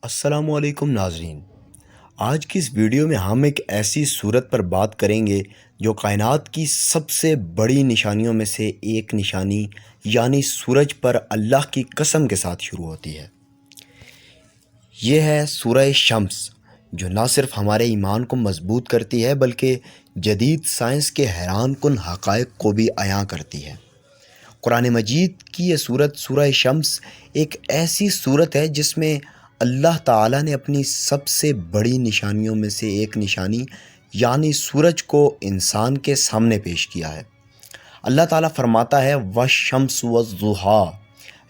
السلام علیکم ناظرین۔ آج کی اس ویڈیو میں ہم ایک ایسی صورت پر بات کریں گے جو کائنات کی سب سے بڑی نشانیوں میں سے ایک نشانی یعنی سورج پر اللہ کی قسم کے ساتھ شروع ہوتی ہے۔ یہ ہے سورہ شمس، جو نہ صرف ہمارے ایمان کو مضبوط کرتی ہے بلکہ جدید سائنس کے حیران کن حقائق کو بھی عیاں کرتی ہے۔ قرآن مجید کی یہ سورت سورہ شمس ایک ایسی سورت ہے جس میں اللہ تعالیٰ نے اپنی سب سے بڑی نشانیوں میں سے ایک نشانی یعنی سورج کو انسان کے سامنے پیش کیا ہے۔ اللہ تعالیٰ فرماتا ہے وَالشَّمْسُ وَالضُّحَىٰ،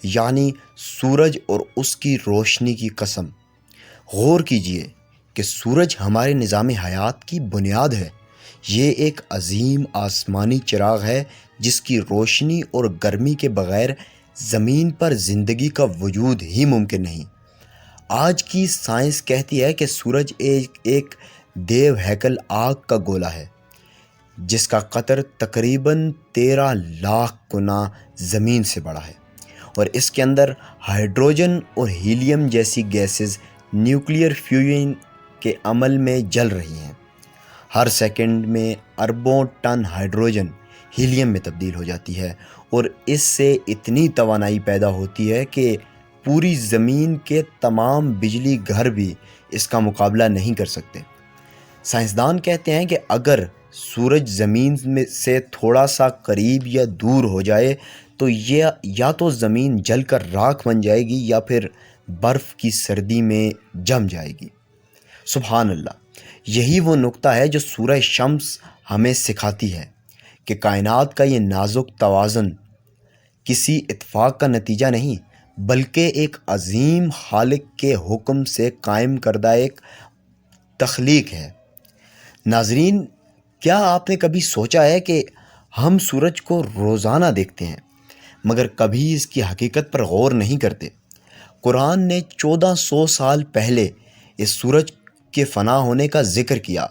یعنی سورج اور اس کی روشنی کی قسم۔ غور کیجئے کہ سورج ہمارے نظام حیات کی بنیاد ہے۔ یہ ایک عظیم آسمانی چراغ ہے جس کی روشنی اور گرمی کے بغیر زمین پر زندگی کا وجود ہی ممکن نہیں۔ آج کی سائنس کہتی ہے کہ سورج ایک دیو ہیکل آگ کا گولا ہے جس کا قطر تقریباً 13 لاکھ گنا زمین سے بڑا ہے، اور اس کے اندر ہائیڈروجن اور ہیلیم جیسی گیسز نیوکلیئر فیوژن کے عمل میں جل رہی ہیں۔ ہر سیکنڈ میں اربوں ٹن ہائیڈروجن ہیلیم میں تبدیل ہو جاتی ہے، اور اس سے اتنی توانائی پیدا ہوتی ہے کہ پوری زمین کے تمام بجلی گھر بھی اس کا مقابلہ نہیں کر سکتے۔ سائنسدان کہتے ہیں کہ اگر سورج زمین میں سے تھوڑا سا قریب یا دور ہو جائے تو یہ یا تو زمین جل کر راکھ بن جائے گی یا پھر برف کی سردی میں جم جائے گی۔ سبحان اللہ! یہی وہ نقطہ ہے جو سورہ شمس ہمیں سکھاتی ہے کہ کائنات کا یہ نازک توازن کسی اتفاق کا نتیجہ نہیں بلکہ ایک عظیم خالق کے حکم سے قائم کردہ ایک تخلیق ہے۔ ناظرین، کیا آپ نے کبھی سوچا ہے کہ ہم سورج کو روزانہ دیکھتے ہیں مگر کبھی اس کی حقیقت پر غور نہیں کرتے؟ قرآن نے 1400 سال پہلے اس سورج کے فنا ہونے کا ذکر کیا،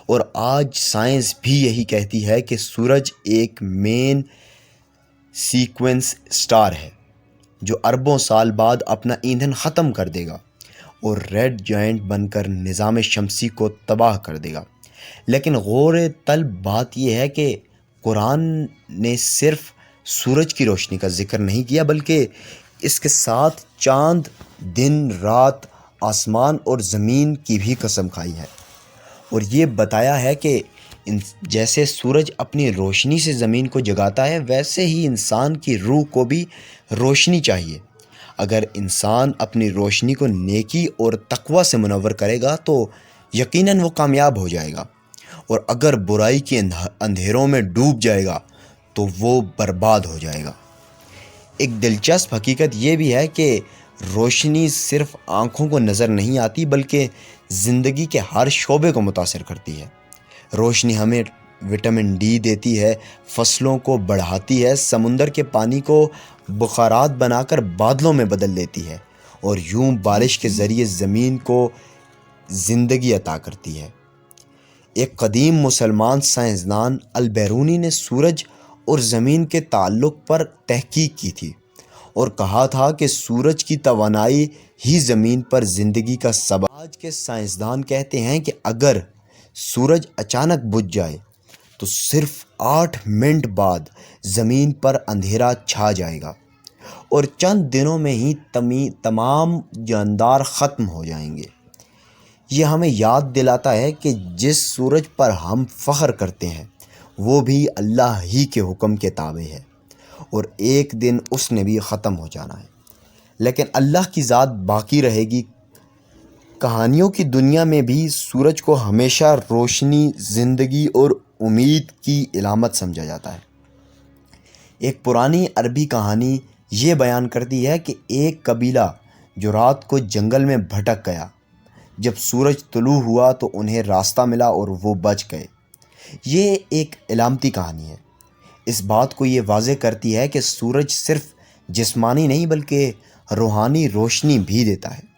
اور آج سائنس بھی یہی کہتی ہے کہ سورج ایک مین سیکوینس سٹار ہے جو اربوں سال بعد اپنا ایندھن ختم کر دے گا اور ریڈ جائنٹ بن کر نظام شمسی کو تباہ کر دے گا۔ لیکن غور طلب بات یہ ہے کہ قرآن نے صرف سورج کی روشنی کا ذکر نہیں کیا بلکہ اس کے ساتھ چاند، دن، رات، آسمان اور زمین کی بھی قسم کھائی ہے، اور یہ بتایا ہے کہ جیسے سورج اپنی روشنی سے زمین کو جگاتا ہے ویسے ہی انسان کی روح کو بھی روشنی چاہیے۔ اگر انسان اپنی روشنی کو نیکی اور تقوی سے منور کرے گا تو یقیناً وہ کامیاب ہو جائے گا، اور اگر برائی کے اندھیروں میں ڈوب جائے گا تو وہ برباد ہو جائے گا۔ ایک دلچسپ حقیقت یہ بھی ہے کہ روشنی صرف آنکھوں کو نظر نہیں آتی بلکہ زندگی کے ہر شعبے کو متاثر کرتی ہے۔ روشنی ہمیں وٹامن ڈی دیتی ہے، فصلوں کو بڑھاتی ہے، سمندر کے پانی کو بخارات بنا کر بادلوں میں بدل دیتی ہے، اور یوں بارش کے ذریعے زمین کو زندگی عطا کرتی ہے۔ ایک قدیم مسلمان سائنسدان البیرونی نے سورج اور زمین کے تعلق پر تحقیق کی تھی اور کہا تھا کہ سورج کی توانائی ہی زمین پر زندگی کا سبب۔ آج کے سائنسدان کہتے ہیں کہ اگر سورج اچانک بجھ جائے تو صرف 8 منٹ بعد زمین پر اندھیرا چھا جائے گا اور چند دنوں میں ہی تمام جاندار ختم ہو جائیں گے۔ یہ ہمیں یاد دلاتا ہے کہ جس سورج پر ہم فخر کرتے ہیں وہ بھی اللہ ہی کے حکم کے تابع ہے، اور ایک دن اس نے بھی ختم ہو جانا ہے، لیکن اللہ کی ذات باقی رہے گی۔ کہانیوں کی دنیا میں بھی سورج کو ہمیشہ روشنی، زندگی اور امید کی علامت سمجھا جاتا ہے۔ ایک پرانی عربی کہانی یہ بیان کرتی ہے کہ ایک قبیلہ جو رات کو جنگل میں بھٹک گیا، جب سورج طلوع ہوا تو انہیں راستہ ملا اور وہ بچ گئے۔ یہ ایک علامتی کہانی ہے، اس بات کو یہ واضح کرتی ہے کہ سورج صرف جسمانی نہیں بلکہ روحانی روشنی بھی دیتا ہے۔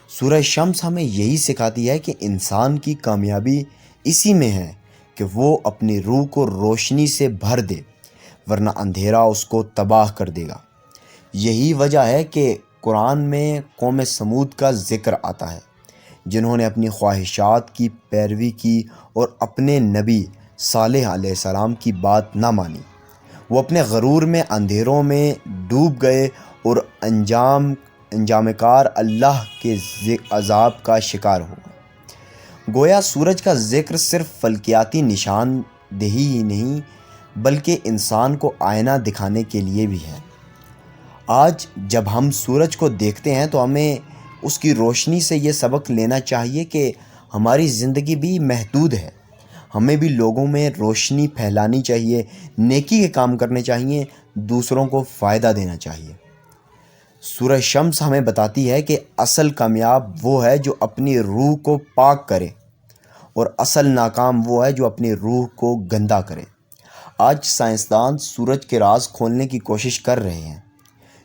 سورہ شمس ہمیں یہی سکھاتی ہے کہ انسان کی کامیابی اسی میں ہے کہ وہ اپنی روح کو روشنی سے بھر دے، ورنہ اندھیرا اس کو تباہ کر دے گا۔ یہی وجہ ہے کہ قرآن میں قوم سمود کا ذکر آتا ہے، جنہوں نے اپنی خواہشات کی پیروی کی اور اپنے نبی صالح علیہ السلام کی بات نہ مانی۔ وہ اپنے غرور میں اندھیروں میں ڈوب گئے اور انجام کار اللہ کے عذاب کا شکار ہو گئے۔ گویا سورج کا ذکر صرف فلکیاتی نشان دہی ہی نہیں بلکہ انسان کو آئینہ دکھانے کے لیے بھی ہے۔ آج جب ہم سورج کو دیکھتے ہیں تو ہمیں اس کی روشنی سے یہ سبق لینا چاہیے کہ ہماری زندگی بھی محدود ہے۔ ہمیں بھی لوگوں میں روشنی پھیلانی چاہیے، نیکی کے کام کرنے چاہیے، دوسروں کو فائدہ دینا چاہیے۔ سورہ شمس ہمیں بتاتی ہے کہ اصل کامیاب وہ ہے جو اپنی روح کو پاک کرے اور اصل ناکام وہ ہے جو اپنی روح کو گندا کرے۔ آج سائنسدان سورج کے راز کھولنے کی کوشش کر رہے ہیں۔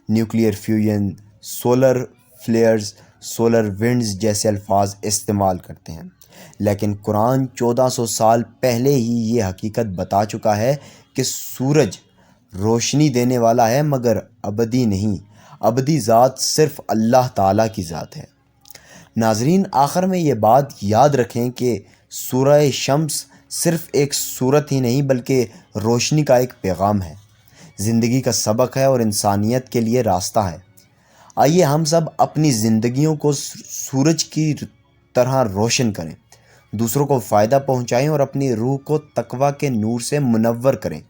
Nuclear fusion, solar flares, solar winds جیسے الفاظ استعمال کرتے ہیں، لیکن قرآن 1400 سال پہلے ہی یہ حقیقت بتا چکا ہے کہ سورج روشنی دینے والا ہے مگر ابدی نہیں۔ ابدی ذات صرف اللہ تعالیٰ کی ذات ہے۔ ناظرین، آخر میں یہ بات یاد رکھیں کہ سورہ شمس صرف ایک صورت ہی نہیں بلکہ روشنی کا ایک پیغام ہے، زندگی کا سبق ہے اور انسانیت کے لیے راستہ ہے۔ آئیے ہم سب اپنی زندگیوں کو سورج کی طرح روشن کریں، دوسروں کو فائدہ پہنچائیں اور اپنی روح کو تقویٰ کے نور سے منور کریں،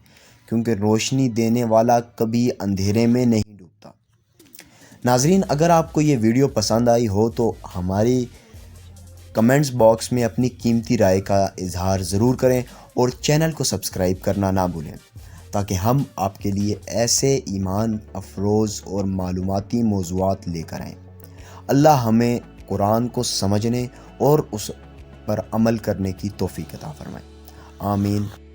کیونکہ روشنی دینے والا کبھی اندھیرے میں نہیں ڈوبتا۔ ناظرین، اگر آپ کو یہ ویڈیو پسند آئی ہو تو ہماری کمنٹس باکس میں اپنی قیمتی رائے کا اظہار ضرور کریں اور چینل کو سبسکرائب کرنا نہ بھولیں تاکہ ہم آپ کے لیے ایسے ایمان افروز اور معلوماتی موضوعات لے کر آئیں۔ اللہ ہمیں قرآن کو سمجھنے اور اس پر عمل کرنے کی توفیق عطا فرمائے۔ آمین۔